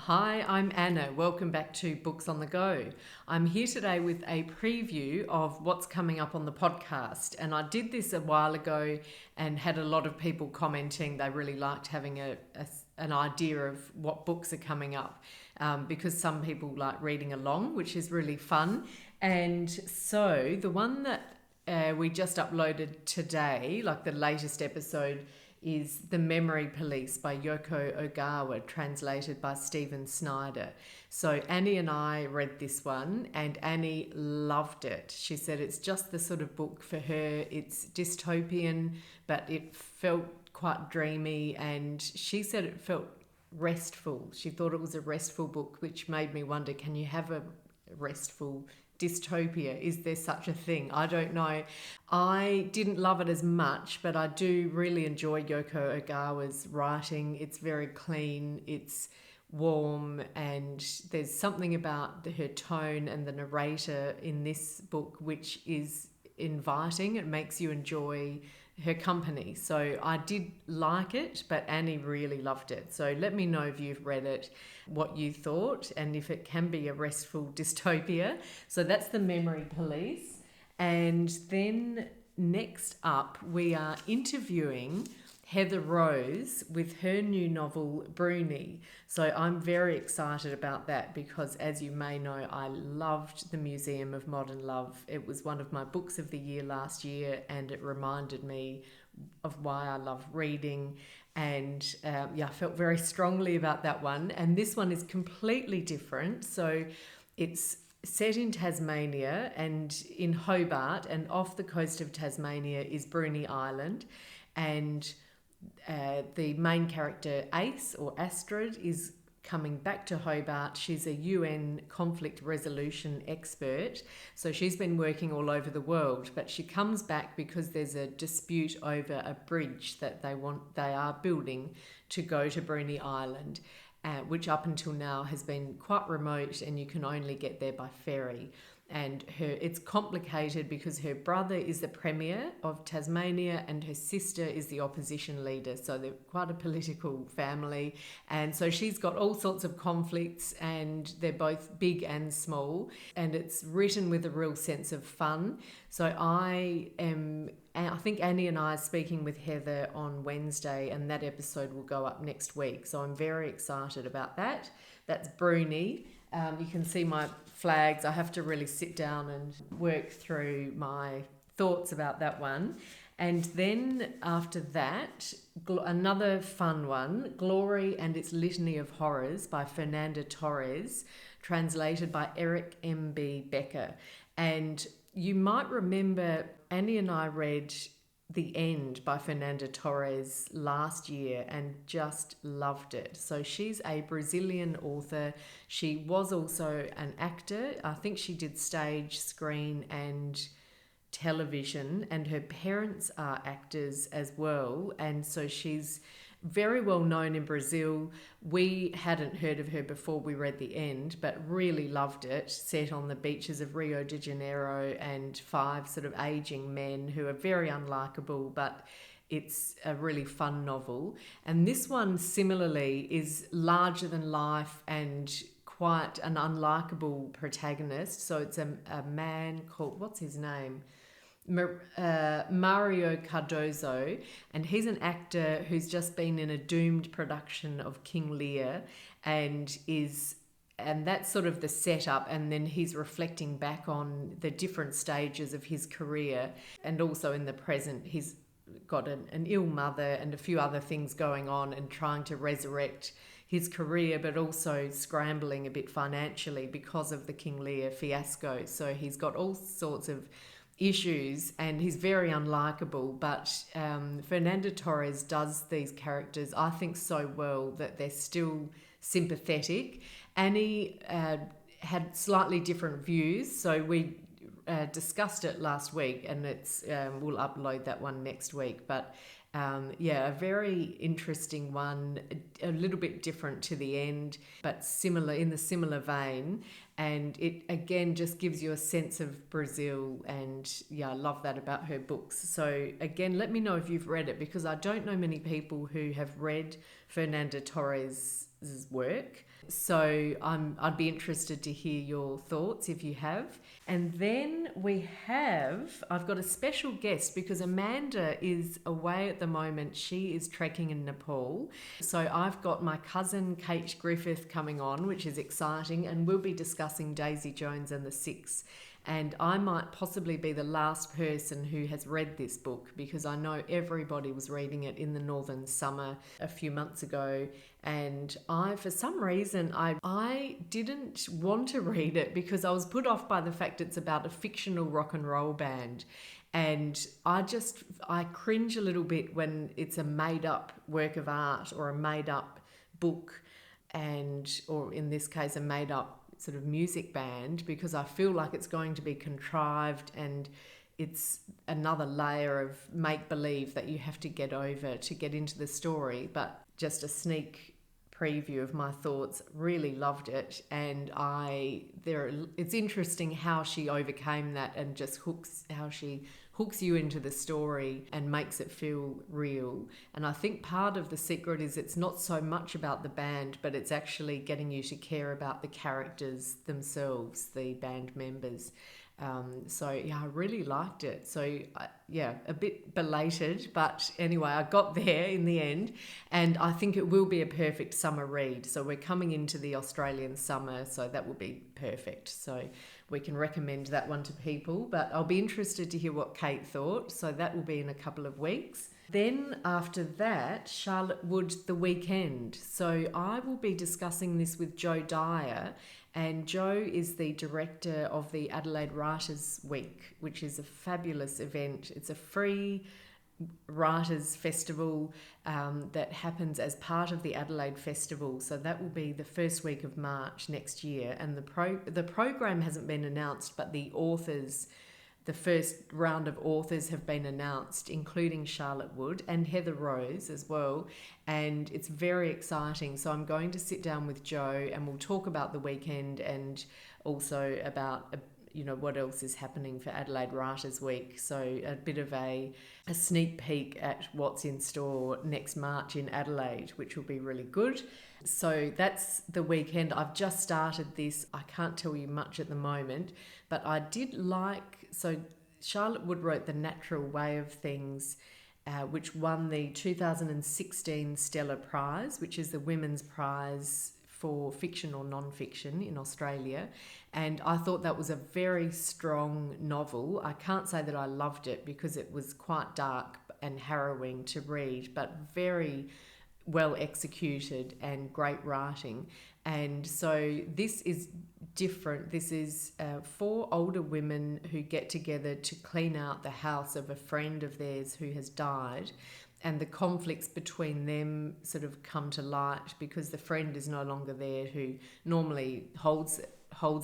Hi, I'm Anna. Welcome back to Books on the Go. I'm here today with a preview of what's coming up on the podcast. And I did this a while ago and had a lot of people commenting they really liked having an idea of what books are coming up because some people like reading along, which is really fun. And so the one that we just uploaded today, like the latest episode, is The Memory Police by Yoko Ogawa, translated by Snyder. So Annie and I read this one and Annie loved it. She said it's just the sort of book for her. It's dystopian, but it felt quite dreamy, and she said it felt restful. She thought it was a restful book, which made me wonder, can you have a restful dystopia? Is there such a thing? I don't know. I didn't love it as much, but I do really enjoy Yoko Ogawa's writing. It's very clean, it's warm, and there's something about her tone and the narrator in this book which is inviting. It makes you enjoy her company. So I did like it, but Annie really loved it. So let me know if you've read it, what you thought, and if it can be a restful dystopia. So that's The Memory Police. And then next up, we are interviewing Heather Rose with her new novel, Bruny. So I'm very excited about that because, as you may know, I loved The Museum of Modern Love. It was one of my books of the year last year, and it reminded me of why I love reading. And I felt very strongly about that one. And this one is completely different. So it's set in Tasmania and in Hobart, and off the coast of Tasmania is Bruni Island. And the main character, Ace or Astrid, is coming back to Hobart. She's a UN conflict resolution expert. So she's been working all over the world, but she comes back because there's a dispute over a bridge that they are building to go to Bruni Island, which up until now has been quite remote and you can only get there by ferry. And it's complicated because her brother is the Premier of Tasmania and her sister is the opposition leader. So they're quite a political family. And so she's got all sorts of conflicts, and they're both big and small. And it's written with a real sense of fun. So I think Annie and I are speaking with Heather on Wednesday, and that episode will go up next week. So I'm very excited about that. That's Bruny. You can see my flags. I have to really sit down and work through my thoughts about that one. And then after that, another fun one, Glory and Its Litany of Horrors by Fernanda Torres, translated by Eric M.B. Becker. And you might remember Annie and I read The End by Fernanda Torres last year and just loved it. So she's a Brazilian author. She was also an actor. I think she did stage, screen and television, and her parents are actors as well. And so she's very well known in Brazil. We hadn't heard of her before we read The End, but really loved it. Set on the beaches of Rio de Janeiro, and 5 sort of aging men who are very unlikable, but it's a really fun novel. And this one similarly is larger than life and quite an unlikable protagonist. So it's a man called, what's his name? Mario Cardozo, and he's an actor who's just been in a doomed production of King Lear, and that's sort of the setup. And then he's reflecting back on the different stages of his career, and also in the present he's got an ill mother and a few other things going on, and trying to resurrect his career, but also scrambling a bit financially because of the King Lear fiasco. So he's got all sorts of issues and he's very unlikable, but Fernanda Torres does these characters, I think, so well that they're still sympathetic. Annie had slightly different views, so we discussed it last week, and we'll upload that one next week. But a very interesting one, a little bit different to The End, but similar, in the similar vein. And it again just gives you a sense of Brazil, and yeah, I love that about her books. So again, let me know if you've read it, because I don't know many people who have read Fernanda Torres' work. So I'd be interested to hear your thoughts if you have. And then I've got a special guest, because Amanda is away at the moment. She is trekking in Nepal. So I've got my cousin Kate Griffith coming on, which is exciting, and we'll be discussing Daisy Jones and the Six. And I might possibly be the last person who has read this book, because I know everybody was reading it in the northern summer a few months ago. And for some reason, I didn't want to read it, because I was put off by the fact it's about a fictional rock and roll band. And I cringe a little bit when it's a made up work of art or a made up book, or in this case, a made up sort of music band, because I feel like it's going to be contrived and it's another layer of make-believe that you have to get over to get into the story. But just a sneak preview of my thoughts, really loved it. And it's interesting how she overcame that, and just how she hooks you into the story and makes it feel real. And I think part of the secret is it's not so much about the band, but it's actually getting you to care about the characters themselves, the band members. So yeah, I really liked it. So yeah, a bit belated, but anyway, I got there in the end, and I think it will be a perfect summer read. So we're coming into the Australian summer, so that will be perfect. So we can recommend that one to people, but I'll be interested to hear what Kate thought. So that will be in a couple of weeks. Then after that, Charlotte Wood, The Weekend. So I will be discussing this with Jo Dyer, and Jo is the director of the Adelaide Writers Week, which is a fabulous event. It's a free writers festival that happens as part of the Adelaide Festival. So that will be the first week of March next year. And the program hasn't been announced, but the first round of authors have been announced, including Charlotte Wood and Heather Rose as well. And it's very exciting. So I'm going to sit down with Jo, and we'll talk about the weekend, and also about what else is happening for Adelaide Writers Week. So a bit of a sneak peek at what's in store next March in Adelaide, which will be really good. So that's the weekend. I've just started this. I can't tell you much at the moment, but I did so Charlotte Wood wrote The Natural Way of Things, which won the 2016 Stella Prize, which is the women's prize for fiction or non-fiction in Australia. And I thought that was a very strong novel. I can't say that I loved it, because it was quite dark and harrowing to read, but very well executed and great writing. And so this is different. This is 4 older women who get together to clean out the house of a friend of theirs who has died. And the conflicts between them sort of come to light, because the friend is no longer there, who normally holds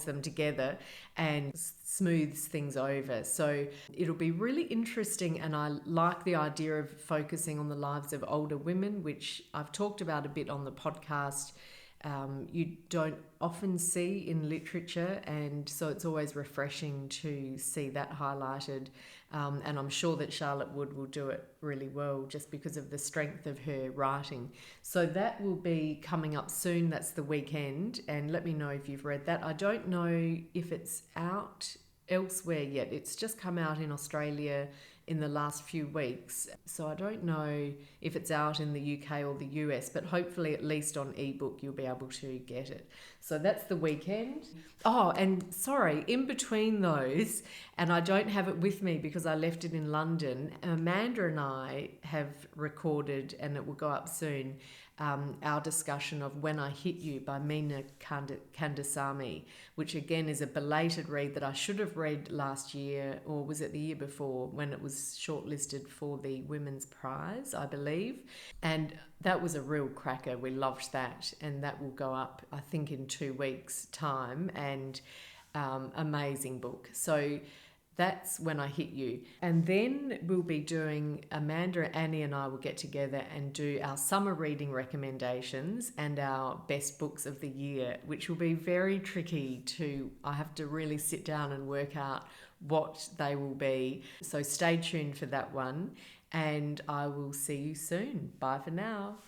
them together and smooths things over. So it'll be really interesting, and I like the idea of focusing on the lives of older women, which I've talked about a bit on the podcast. You don't often see in literature, and so it's always refreshing to see that highlighted. And I'm sure that Charlotte Wood will do it really well, just because of the strength of her writing. So that will be coming up soon. That's The Weekend, and let me know if you've read that. I don't know if it's out elsewhere yet. It's just come out in Australia in the last few weeks, so I don't know if it's out in the UK or the US, but hopefully at least on ebook you'll be able to get it. So that's The Weekend. Oh, and sorry, in between those, and I don't have it with me because I left it in London, Amanda and I have recorded, and it will go up soon, our discussion of When I Hit You by Meena Kandasamy, which again is a belated read that I should have read last year, or was it the year before, when it was shortlisted for the Women's Prize, I believe. And that was a real cracker. We loved that, and that will go up, I think, in 2 weeks' time, and amazing book. So That's when I hit you. And then we'll be doing, Amanda, Annie and I will get together and do our summer reading recommendations and our best books of the year, which will be very tricky I have to really sit down and work out what they will be. So stay tuned for that one, and I will see you soon. Bye for now.